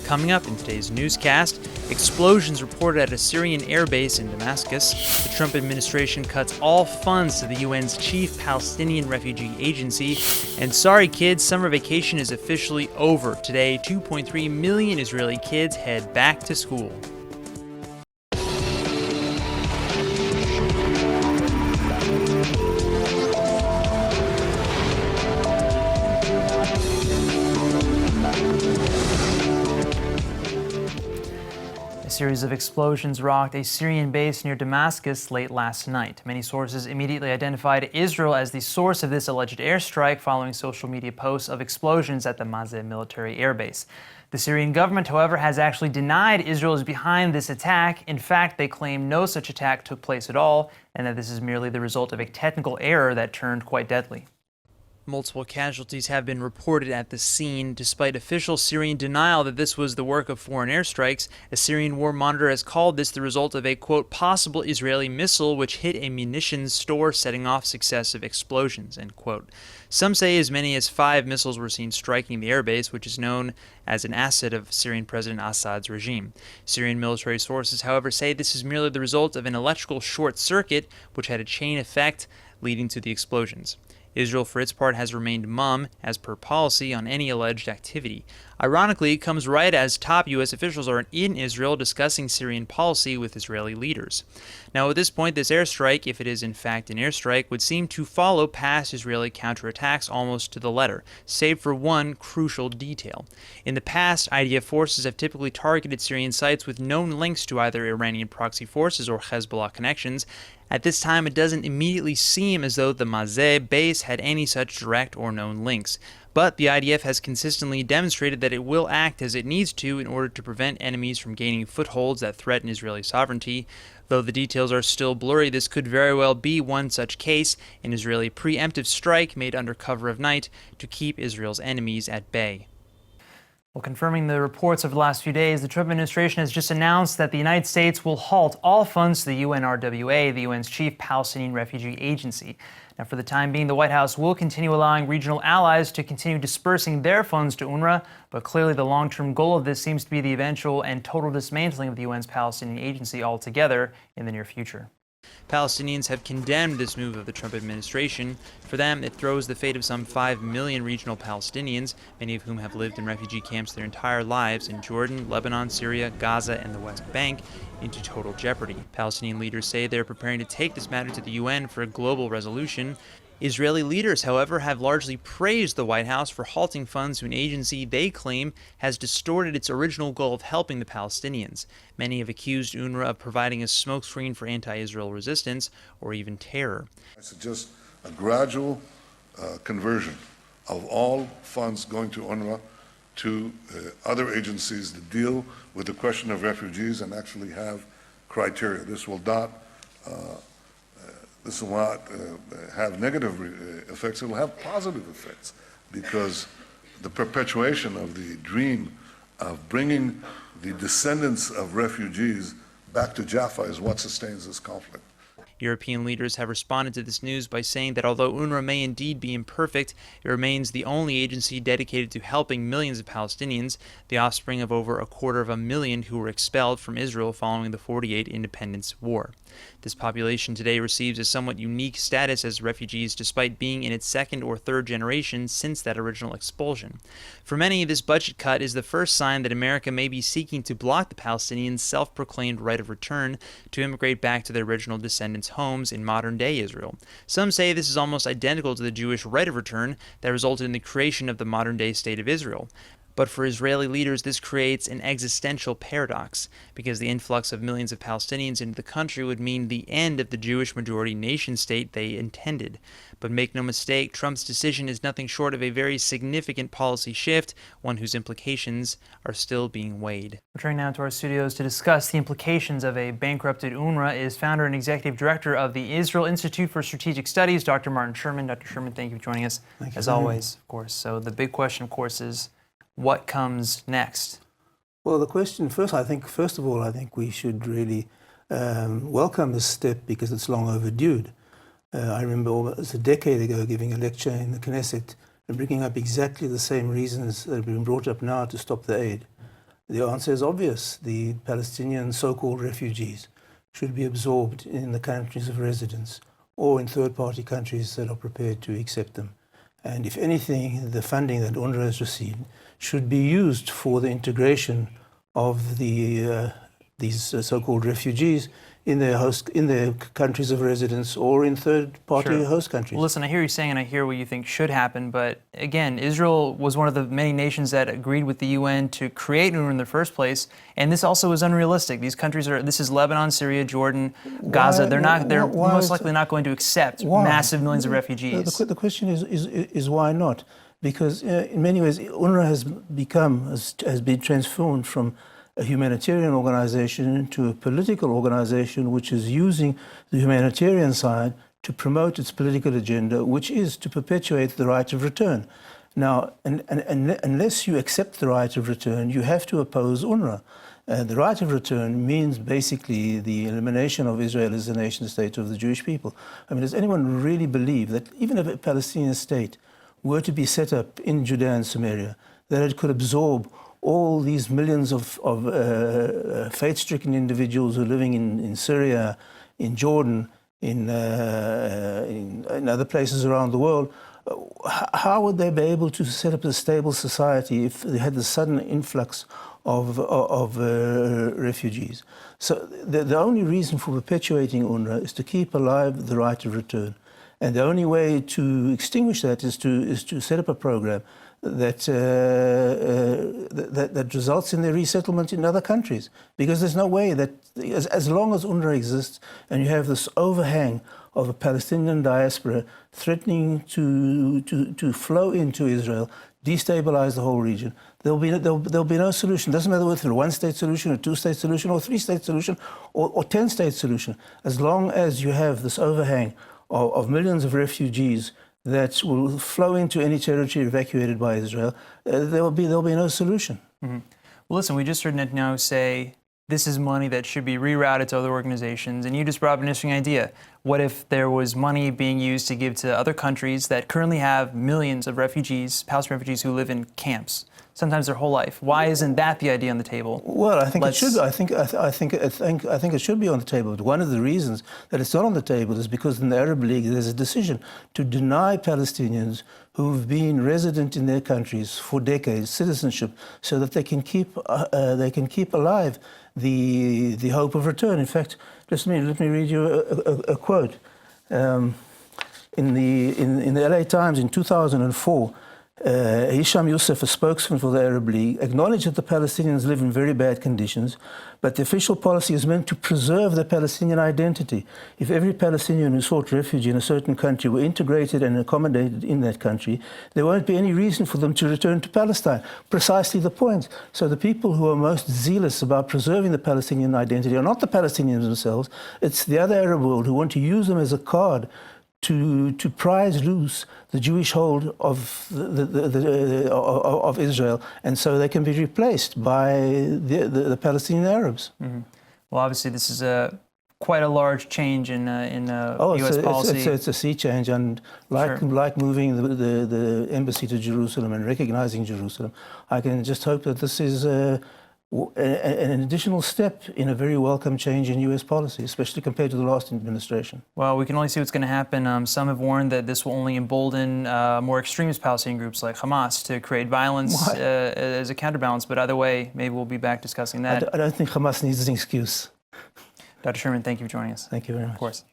Coming up in today's newscast, explosions reported at a Syrian airbase in Damascus. The Trump administration cuts all funds to the UN's chief Palestinian refugee agency. And sorry kids, summer vacation is officially over. Today, 2.3 million Israeli kids head back to school. A series of explosions rocked a Syrian base near Damascus late last night. Many sources immediately identified Israel as the source of this alleged airstrike following social media posts of explosions at the Mazeh military airbase. The Syrian government, however, has actually denied Israel is behind this attack. In fact, they claim no such attack took place at all and that this is merely the result of a technical error that turned quite deadly. Multiple casualties have been reported at the scene. Despite official Syrian denial that this was the work of foreign airstrikes, a Syrian war monitor has called this the result of a, quote, possible Israeli missile which hit a munitions store, setting off successive explosions, end quote. Some say as many as 5 missiles were seen striking the airbase, which is known as an asset of Syrian President Assad's regime. Syrian military sources, however, say this is merely the result of an electrical short circuit, which had a chain effect leading to the explosions. Israel, for its part, has remained mum, as per policy, on any alleged activity. Ironically, it comes right as top U.S. officials are in Israel discussing Syrian policy with Israeli leaders. Now, at this point, this airstrike, if it is in fact an airstrike, would seem to follow past Israeli counterattacks almost to the letter, save for one crucial detail. In the past, IDF forces have typically targeted Syrian sites with known links to either Iranian proxy forces or Hezbollah connections. At this time, it doesn't immediately seem as though the Mazeh base had any such direct or known links. But the IDF has consistently demonstrated that it will act as it needs to in order to prevent enemies from gaining footholds that threaten Israeli sovereignty. Though the details are still blurry, this could very well be one such case, an Israeli preemptive strike made under cover of night to keep Israel's enemies at bay. Well, confirming the reports of the last few days, the Trump administration has just announced that the United States will halt all funds to the UNRWA, the UN's chief Palestinian refugee agency. Now, for the time being, the White House will continue allowing regional allies to continue dispersing their funds to UNRWA, but clearly the long-term goal of this seems to be the eventual and total dismantling of the UN's Palestinian agency altogether in the near future. Palestinians have condemned this move of the Trump administration. For them, it throws the fate of some 5 million regional Palestinians, many of whom have lived in refugee camps their entire lives in Jordan, Lebanon, Syria, Gaza, and the West Bank, into total jeopardy. Palestinian leaders say they're preparing to take this matter to the UN for a global resolution. Israeli leaders, however, have largely praised the White House for halting funds to an agency they claim has distorted its original goal of helping the Palestinians. Many have accused UNRWA of providing a smokescreen for anti-Israel resistance or even terror. I suggest a gradual conversion of all funds going to UNRWA to other agencies that deal with the question of refugees and actually have criteria. This will not have negative effects. It will have positive effects because the perpetuation of the dream of bringing the descendants of refugees back to Jaffa is what sustains this conflict. European leaders have responded to this news by saying that although UNRWA may indeed be imperfect, it remains the only agency dedicated to helping millions of Palestinians, the offspring of over 250,000 who were expelled from Israel following the 48 Independence War. This population today receives a somewhat unique status as refugees despite being in its second or third generation since that original expulsion. For many, this budget cut is the first sign that America may be seeking to block the Palestinians' self-proclaimed right of return to immigrate back to their original descendants' homes in modern-day Israel. Some say this is almost identical to the Jewish right of return that resulted in the creation of the modern-day state of Israel. But for Israeli leaders, this creates an existential paradox, because the influx of millions of Palestinians into the country would mean the end of the Jewish majority nation-state they intended. But make no mistake, Trump's decision is nothing short of a very significant policy shift, one whose implications are still being weighed. Returning now to our studios to discuss the implications of a bankrupted UNRWA is founder and executive director of the Israel Institute for Strategic Studies, Dr. Martin Sherman. Dr. Sherman, thank you for joining us, as always, of course. So the big question, of course, is what comes next? Well, the question first of all, I think we should really welcome this step because it's long overdue. I remember almost a decade ago giving a lecture in the Knesset and bringing up exactly the same reasons that have been brought up now to stop the aid. The answer is obvious. The Palestinian so-called refugees should be absorbed in the countries of residence or in third-party countries that are prepared to accept them. And if anything, the funding that UNRWA has received should be used for the integration of these so-called refugees in their countries of residence or in third-party host countries. Well, listen, I hear you saying, and I hear what you think should happen, but again, Israel was one of the many nations that agreed with the UN to create UNRWA in the first place, and this also is unrealistic. These countries this is Lebanon, Syria, Jordan, Gaza. They're most likely not going to accept massive millions of refugees. The question is why not? Because in many ways, UNRWA has been transformed from a humanitarian organization to a political organization which is using the humanitarian side to promote its political agenda, which is to perpetuate the right of return. Now, unless you accept the right of return, you have to oppose UNRWA. The right of return means basically the elimination of Israel as a nation state of the Jewish people. I mean, does anyone really believe that even if a Palestinian state were to be set up in Judea and Samaria, that it could absorb all these millions of fate-stricken individuals who are living in Syria, in Jordan, in other places around the world? How would they be able to set up a stable society if they had the sudden influx of refugees? So the only reason for perpetuating UNRWA is to keep alive the right of return. And the only way to extinguish that is to set up a program that results in their resettlement in other countries. Because there's no way that, as long as UNRWA exists and you have this overhang of a Palestinian diaspora threatening to flow into Israel, destabilize the whole region, there'll be no solution. Doesn't matter whether it's a one-state solution, a two-state solution, or a three-state solution, or 10-state solution. As long as you have this overhang of millions of refugees that will flow into any territory evacuated by Israel, there'll be no solution. Mm-hmm. Well, listen, we just heard Netanyahu say this is money that should be rerouted to other organizations, and you just brought up an interesting idea. What if there was money being used to give to other countries that currently have millions of refugees, Palestinian refugees who live in camps, sometimes their whole life? Why isn't that the idea on the table? Well, I think it should. I think it should be on the table. But one of the reasons that it's not on the table is because in the Arab League there's a decision to deny Palestinians who've been resident in their countries for decades citizenship, so that they can keep alive the hope of return. In fact, let me read you a quote. In the LA Times in 2004. Hisham Youssef, a spokesman for the Arab League, acknowledged that the Palestinians live in very bad conditions, but the official policy is meant to preserve the Palestinian identity. If every Palestinian who sought refuge in a certain country were integrated and accommodated in that country, there won't be any reason for them to return to Palestine. Precisely the point. So the people who are most zealous about preserving the Palestinian identity are not the Palestinians themselves, it's the other Arab world who want to use them as a card to prize loose the Jewish hold of of Israel, and so they can be replaced by the Palestinian Arabs. Mm-hmm. Well, obviously, this is quite a large change in U.S. policy. It's a sea change, and like moving the embassy to Jerusalem and recognizing Jerusalem, I can just hope that this is an additional step in a very welcome change in U.S. policy, especially compared to the last administration. Well, we can only see what's going to happen. Some have warned that this will only embolden more extremist Palestinian groups like Hamas to create violence as a counterbalance. But either way, maybe we'll be back discussing that. I don't think Hamas needs an excuse. Dr. Sherman, thank you for joining us. Thank you very much. Of course.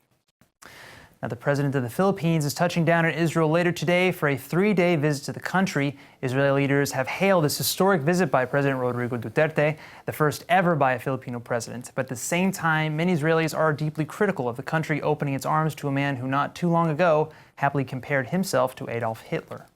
Now, the president of the Philippines is touching down in Israel later today for a 3-day visit to the country. Israeli leaders have hailed this historic visit by President Rodrigo Duterte, the first ever by a Filipino president. But at the same time, many Israelis are deeply critical of the country opening its arms to a man who not too long ago happily compared himself to Adolf Hitler.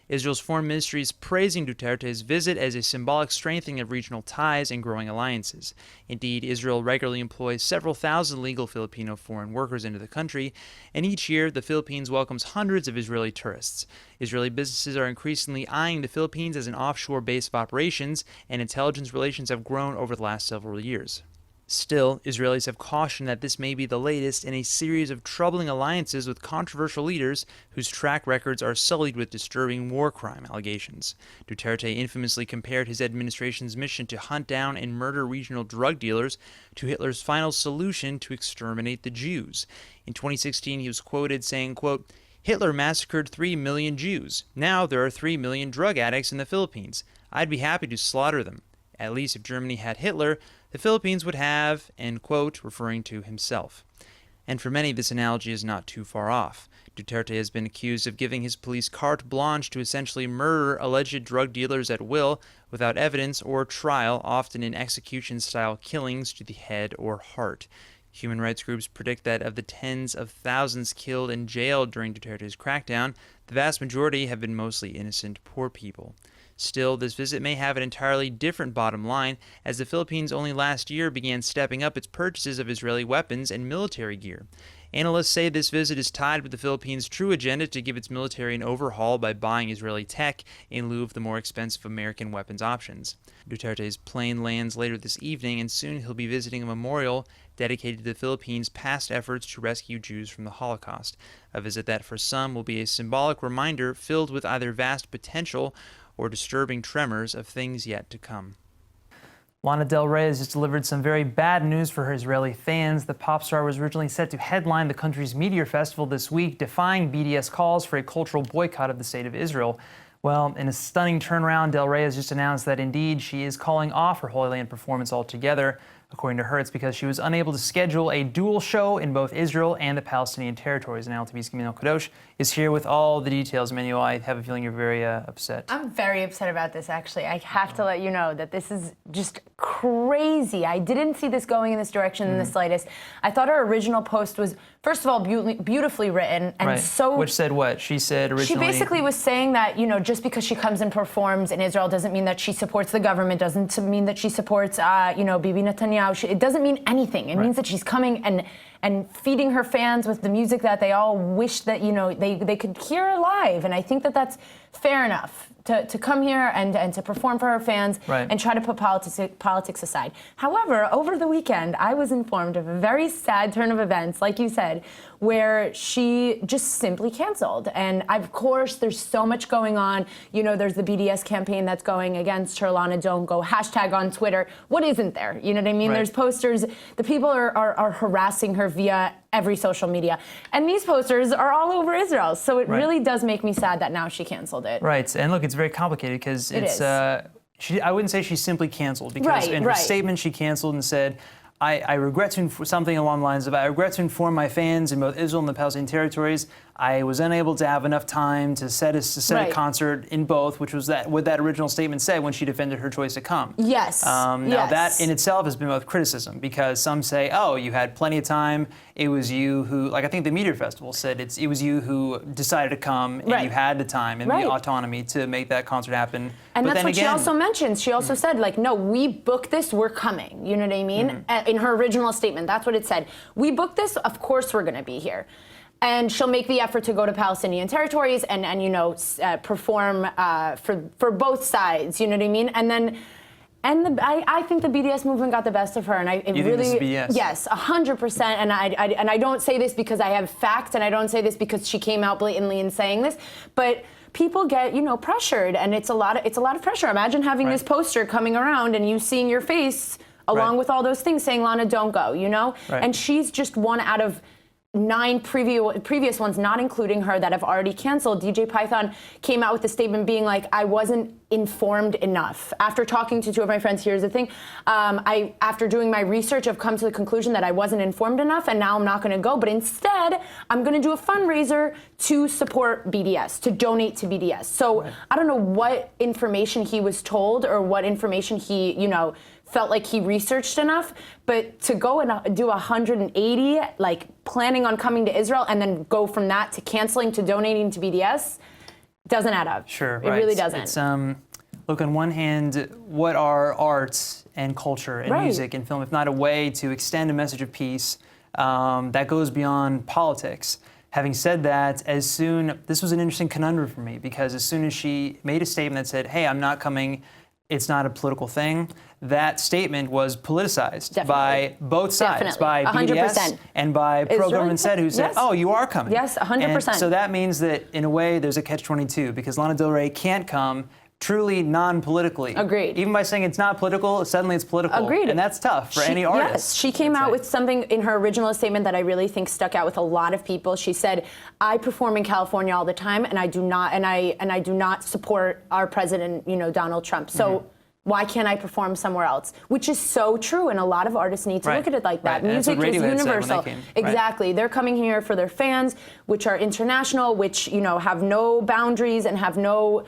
Israel's foreign ministry is praising Duterte's visit as a symbolic strengthening of regional ties and growing alliances. Indeed, Israel regularly employs several thousand legal Filipino foreign workers into the country, and each year the Philippines welcomes hundreds of Israeli tourists. Israeli businesses are increasingly eyeing the Philippines as an offshore base of operations, and intelligence relations have grown over the last several years. Still, Israelis have cautioned that this may be the latest in a series of troubling alliances with controversial leaders whose track records are sullied with disturbing war crime allegations. Duterte infamously compared his administration's mission to hunt down and murder regional drug dealers to Hitler's final solution to exterminate the Jews. In 2016, he was quoted saying, quote, "Hitler massacred 3 million Jews. Now there are 3 million drug addicts in the Philippines. I'd be happy to slaughter them. At least if Germany had Hitler, the Philippines would have," end quote, referring to himself. And for many, this analogy is not too far off. Duterte has been accused of giving his police carte blanche to essentially murder alleged drug dealers at will without evidence or trial, often in execution-style killings to the head or heart. Human rights groups predict that of the tens of thousands killed and jailed during Duterte's crackdown, the vast majority have been mostly innocent poor people. Still, this visit may have an entirely different bottom line, as the Philippines only last year began stepping up its purchases of Israeli weapons and military gear. Analysts say this visit is tied with the Philippines' true agenda to give its military an overhaul by buying Israeli tech in lieu of the more expensive American weapons options. Duterte's plane lands later this evening, and soon he'll be visiting a memorial dedicated to the Philippines' past efforts to rescue Jews from the Holocaust, a visit that for some will be a symbolic reminder filled with either vast potential or disturbing tremors of things yet to come. Lana Del Rey has just delivered some very bad news for her Israeli fans. The pop star was originally set to headline the country's Meteor Festival this week, defying BDS calls for a cultural boycott of the state of Israel. Well, in a stunning turnaround, Del Rey has just announced that indeed she is calling off her Holy Land performance altogether. According to her, it's because she was unable to schedule a dual show in both Israel and the Palestinian territories. And LTV's Camille Kadosh is here with all the details. Emmanuel, I have a feeling you're very upset. I'm very upset about this, actually. I have to let you know that this is just crazy. I didn't see this going in this direction in the slightest. I thought her original post was, first of all, beautifully written. And so, which said what? She said originally... She basically was saying that, just because she comes and performs in Israel doesn't mean that she supports the government, doesn't mean that she supports, Bibi Netanyahu. It doesn't mean anything. It means that she's coming and feeding her fans with the music that they all wish that, they could hear live. And I think that that's fair enough to come here and to perform for her fans and try to put politics aside. However, over the weekend, I was informed of a very sad turn of events, like you said, where she just simply canceled. And of course, there's so much going on. There's the BDS campaign that's going against her, Lana Don't Go, hashtag on Twitter. What isn't there? You know what I mean? There's posters. The people are harassing her via every social media. And these posters are all over Israel. So it really does make me sad that now she canceled it. Right. And look, it's very complicated because I wouldn't say she simply canceled, because in her statement she canceled and said, I regret to something along the lines of, I regret to inform my fans in both Israel and the Palestinian territories, I was unable to have enough time to set a concert in both, which was what that original statement said when she defended her choice to come. Yes. Now that in itself has been both criticism, because some say, oh, you had plenty of time. It was you who, like I think the Meteor Festival said, it was you who decided to come, and you had the time and the autonomy to make that concert happen. And that's what she also mentions. She also said, no, we booked this, we're coming. You know what I mean? In her original statement, that's what it said. We booked this, of course we're going to be here. And she'll make the effort to go to Palestinian territories and perform for both sides. You know what I mean? And then, I think the BDS movement got the best of her, and You think this is BDS? Yes, 100%. And I don't say this because I have facts, and I don't say this because she came out blatantly and saying this, but people get pressured, and it's a lot of pressure. Imagine having this poster coming around and you seeing your face along with all those things saying Lana Don't Go. And she's just one out of 9 previous ones, not including her, that have already canceled. DJ Python came out with a statement being like, I wasn't informed enough. After talking to 2 of my friends, here's the thing. After doing my research, I've come to the conclusion that I wasn't informed enough, and now I'm not going to go. But instead, I'm going to do a fundraiser to support BDS, to donate to BDS. So I don't know what information he was told or what information he, felt like he researched enough, but to go and do 180, planning on coming to Israel and then go from that to canceling to donating to BDS, doesn't add up. Sure, It really doesn't. It's, look, on one hand, what are arts and culture and music and film, if not a way to extend a message of peace that goes beyond politics? Having said that, this was an interesting conundrum for me, because as soon as she made a statement that said, hey, I'm not coming it's not a political thing, that statement was politicized Definitely. by both sides, Definitely. by 100%. BDS and by pro-government said, who said, Yes. oh, you are coming. Yes, 100%. And so that means that, in a way, there's a catch-22, because Lana Del Rey can't come truly non-politically. Agreed. Even by saying it's not political, suddenly it's political. Agreed. And that's tough for any artist. Yes, she came out with something in her original statement that I really think stuck out with a lot of people. She said, "I perform in California all the time, and I do not support our president, Donald Trump. So why can't I perform somewhere else?" Which is so true, and a lot of artists need to look at it like that. Right. Music is universal. Exactly. They're coming here for their fans, which are international, which have no boundaries and have no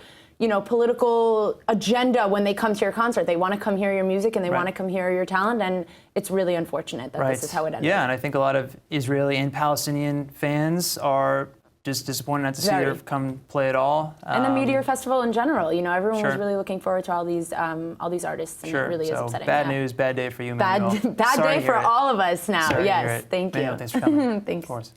political agenda when they come to your concert. They want to come hear your music and they want to come hear your talent, and it's really unfortunate that this is how it ended. Yeah, and I think a lot of Israeli and Palestinian fans are just disappointed not to see her come play at all. And the Meteor Festival in general, everyone was really looking forward to all these artists, and it really is upsetting. Bad news, bad day for you, Manuel. Bad day for all of us now. Sorry yes, thank you. Manuel, thanks for coming. Thanks. Of course.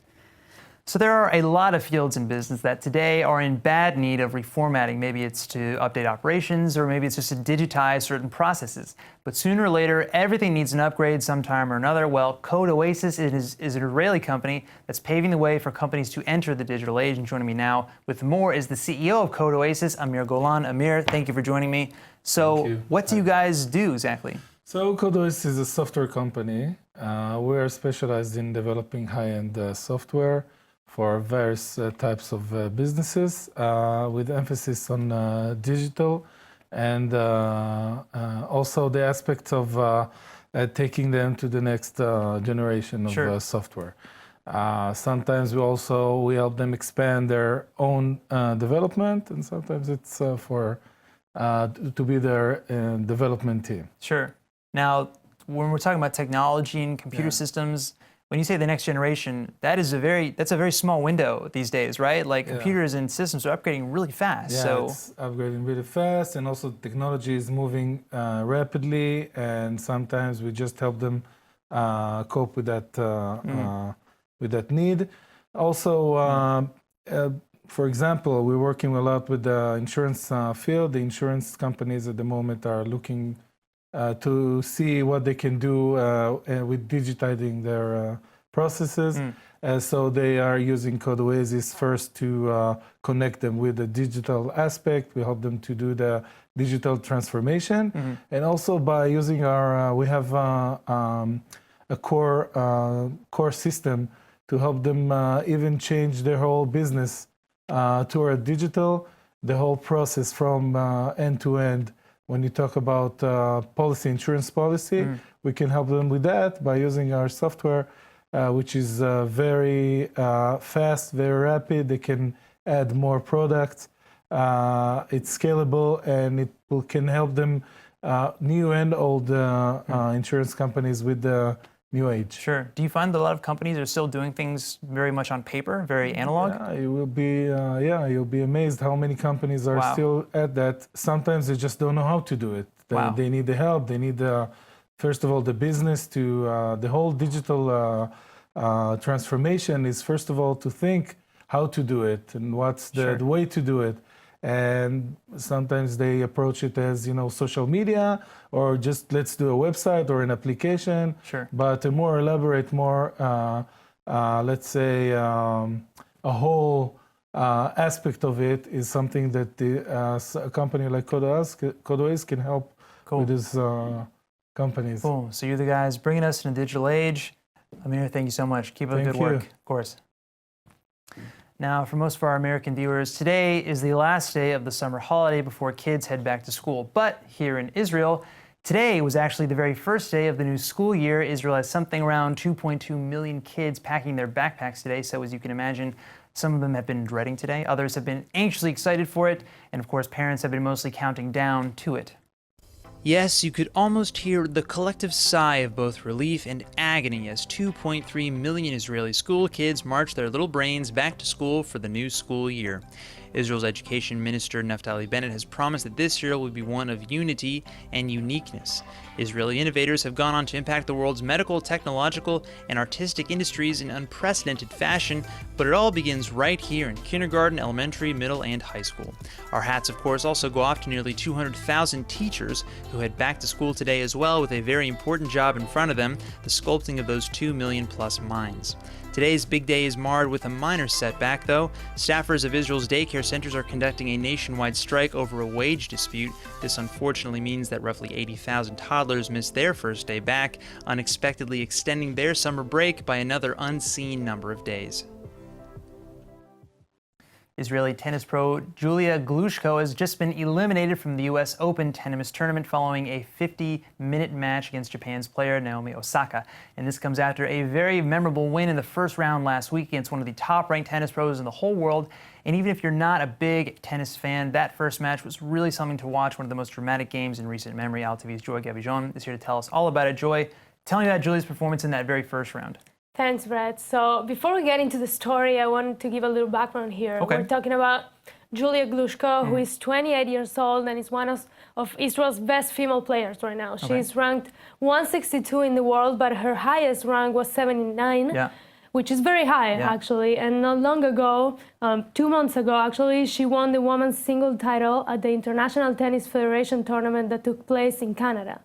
So there are a lot of fields in business that today are in bad need of reformatting. Maybe it's to update operations, or maybe it's just to digitize certain processes. But sooner or later, everything needs an upgrade sometime or another. Well, Code Oasis is an Israeli company that's paving the way for companies to enter the digital age. And joining me now with more is the CEO of Code Oasis, Amir Golan. Amir, thank you for joining me. So what do you guys do exactly? So Code Oasis is a software company. We are specialized in developing high-end software for various types of businesses, with emphasis on digital, and also the aspects of taking them to the next generation of software. Sometimes we help them expand their own development, and sometimes it's to be their development team. Sure. Now, when we're talking about technology and computer systems, when you say the next generation, that's a very small window these days, right? Like computers and systems are upgrading really fast. Yeah, it's upgrading really fast, and also technology is moving rapidly, and sometimes we just help them cope with that need. Also, for example, we're working a lot with the insurance field. The insurance companies at the moment are looking to see what they can do with digitizing their processes. So they are using Code Oasis first to connect them with the digital aspect. We help them to do the digital transformation. And also by using we have a core system to help them even change their whole business toward digital, the whole process from end to end. When you talk about insurance policy, we can help them with that by using our software, which is very fast, very rapid. They can add more products. It's scalable, and it can help them, new and old insurance companies, with the new age. Sure. Do you find that a lot of companies are still doing things very much on paper, very analog? Yeah, you'll be amazed how many companies are still at that. Sometimes they just don't know how to do it. They need the help. They need first of all, the business to the whole digital transformation is first of all to think how to do it and what's the way to do it. And sometimes they approach it as, social media, or just let's do a website or an application. Sure. But a more elaborate, let's say, a whole aspect of it is something that a company like Code Oasis can help with these companies. Cool. So you're the guys bringing us in a digital age. Amir, thank you so much. Keep up the good work. Of course. Now, for most of our American viewers, today is the last day of the summer holiday before kids head back to school. But here in Israel, today was actually the very first day of the new school year. Israel has something around 2.2 million kids packing their backpacks today. So as you can imagine, some of them have been dreading today. Others have been anxiously excited for it. And of course, parents have been mostly counting down to it. Yes, you could almost hear the collective sigh of both relief and agony as 2.3 million Israeli school kids march their little brains back to school for the new school year. Israel's Education Minister Naftali Bennett has promised that this year will be one of unity and uniqueness. Israeli innovators have gone on to impact the world's medical, technological, and artistic industries in unprecedented fashion, but it all begins right here in kindergarten, elementary, middle, and high school. Our hats, of course, also go off to nearly 200,000 teachers who head back to school today as well, with a very important job in front of them, the sculpting of those 2 million plus minds. Today's big day is marred with a minor setback, though. Staffers of Israel's daycare centers are conducting a nationwide strike over a wage dispute. This unfortunately means that roughly 80,000 toddlers missed their first day back, unexpectedly extending their summer break by another unseen number of days. Israeli tennis pro Julia Glushko has just been eliminated from the U.S. Open tennis tournament following a 50-minute match against Japan's player Naomi Osaka. And this comes after a very memorable win in the first round last week against one of the top-ranked tennis pros in the whole world. And even if you're not a big tennis fan, that first match was really something to watch, one of the most dramatic games in recent memory. Al TV's Joy Gabijon is here to tell us all about it. Joy, tell me about Julia's performance in that very first round. Thanks, Brett. So before we get into the story, I wanted to give a little background here. Okay. We're talking about Julia Glushko, who is 28 years old and is one of Israel's best female players right now. She's ranked 162 in the world, but her highest rank was 79, which is very high, actually. And not long ago, 2 months ago, actually, she won the women's single title at the International Tennis Federation tournament that took place in Canada.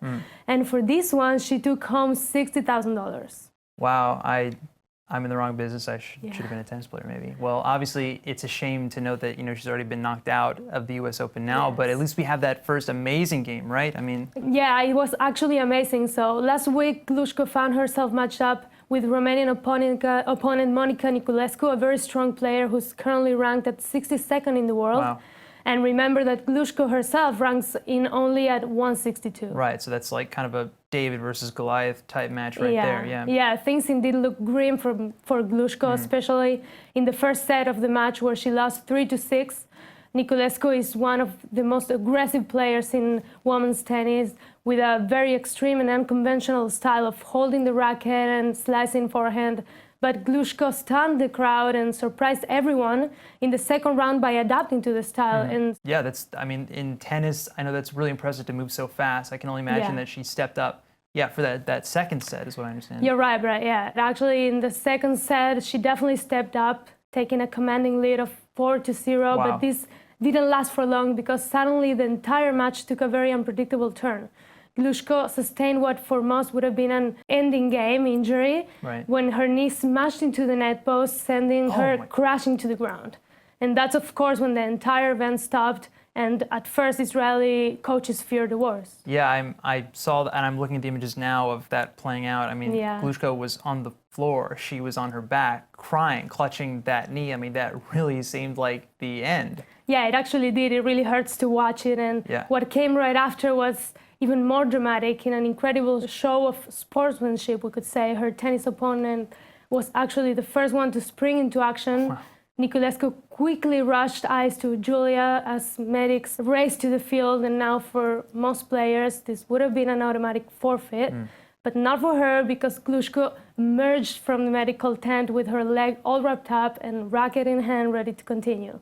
And for this one, she took home $60,000. Wow, I'm in the wrong business. I should have been a tennis player, maybe. Well, obviously, it's a shame to note that she's already been knocked out of the U.S. Open now. But at least we have that first amazing game, right? I mean, yeah, it was actually amazing. So last week, Glushko found herself matched up with Romanian opponent Monica Niculescu, a very strong player who's currently ranked at 62nd in the world. Wow. And remember that Glushko herself ranks in only at 162. Right, so that's like kind of a David versus Goliath type match right there. Yeah, things indeed look grim for Glushko, especially in the first set of the match where she lost 3-6. Niculescu is one of the most aggressive players in women's tennis, with a very extreme and unconventional style of holding the racket and slicing forehand. But Glushko stunned the crowd and surprised everyone in the second round by adapting to the style. And yeah, in tennis, I know that's really impressive to move so fast. I can only imagine that she stepped up, for that second set is what I understand. You're right, yeah. Actually, in the second set, she definitely stepped up, taking a commanding lead of 4-0. Wow. But this didn't last for long because suddenly the entire match took a very unpredictable turn. Glushko sustained what for most would have been an ending game injury when her knee smashed into the net post, sending her crashing to the ground. And that's, of course, when the entire event stopped. And at first, Israeli coaches feared the worst. Yeah, I saw that, and I'm looking at the images now of that playing out. I mean, Glushko was on the floor. She was on her back, crying, clutching that knee. I mean, that really seemed like the end. Yeah, it actually did. It really hurts to watch it. And what came right after was even more dramatic. In an incredible show of sportsmanship, we could say, her tennis opponent was actually the first one to spring into action. Wow. Niculescu quickly rushed ice to Julia as medics raced to the field, and now for most players, this would have been an automatic forfeit. But not for her, because Glushko emerged from the medical tent with her leg all wrapped up and racket in hand, ready to continue.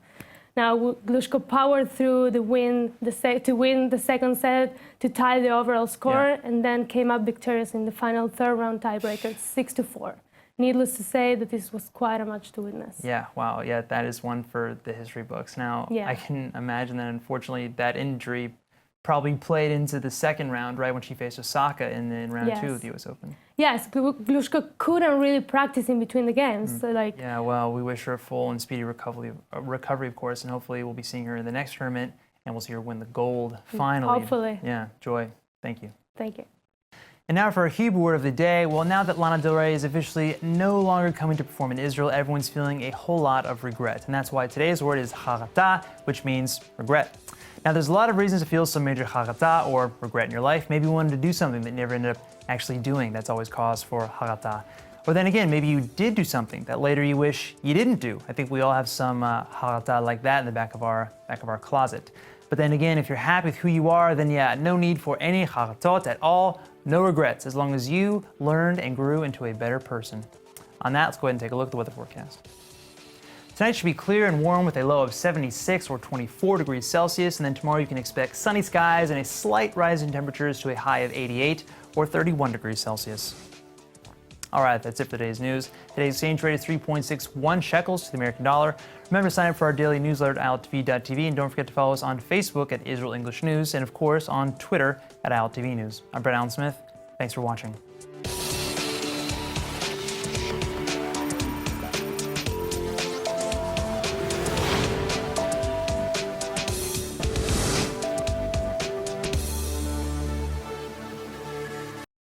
Now, Glushko powered through to win the second set to tie the overall score, and then came up victorious in the final third-round tiebreaker, 6-4. Needless to say that this was quite a match to witness. Yeah, wow, that is one for the history books. Now, I can imagine that, unfortunately, that injury probably played into the second round, right, when she faced Osaka in round 2 of the U.S. Open. Yes, Glushko couldn't really practice in between the games. So yeah, well, we wish her a full and speedy recovery, of course, and hopefully we'll be seeing her in the next tournament, and we'll see her win the gold finally. Hopefully. Yeah, Joy, thank you. Thank you. And now for our Hebrew word of the day. Well, now that Lana Del Rey is officially no longer coming to perform in Israel, everyone's feeling a whole lot of regret. And that's why today's word is harata, which means regret. Now, there's a lot of reasons to feel some major harata or regret in your life. Maybe you wanted to do something that you never ended up actually doing. That's always cause for harata. Or then again, maybe you did do something that later you wish you didn't do. I think we all have some harata like that in the back of our closet. But then again, if you're happy with who you are, then yeah, no need for any kharatot at all, no regrets, as long as you learned and grew into a better person. On that, let's go ahead and take a look at the weather forecast. Tonight should be clear and warm with a low of 76 or 24 degrees Celsius, and then tomorrow you can expect sunny skies and a slight rise in temperatures to a high of 88 or 31 degrees Celsius. All right, that's it for today's news. Today's exchange rate is 3.61 shekels to the American dollar. Remember to sign up for our daily newsletter at ILTV.tv, and don't forget to follow us on Facebook at Israel English News, and of course on Twitter at ILTV News. I'm Brett Allen Smith. Thanks for watching.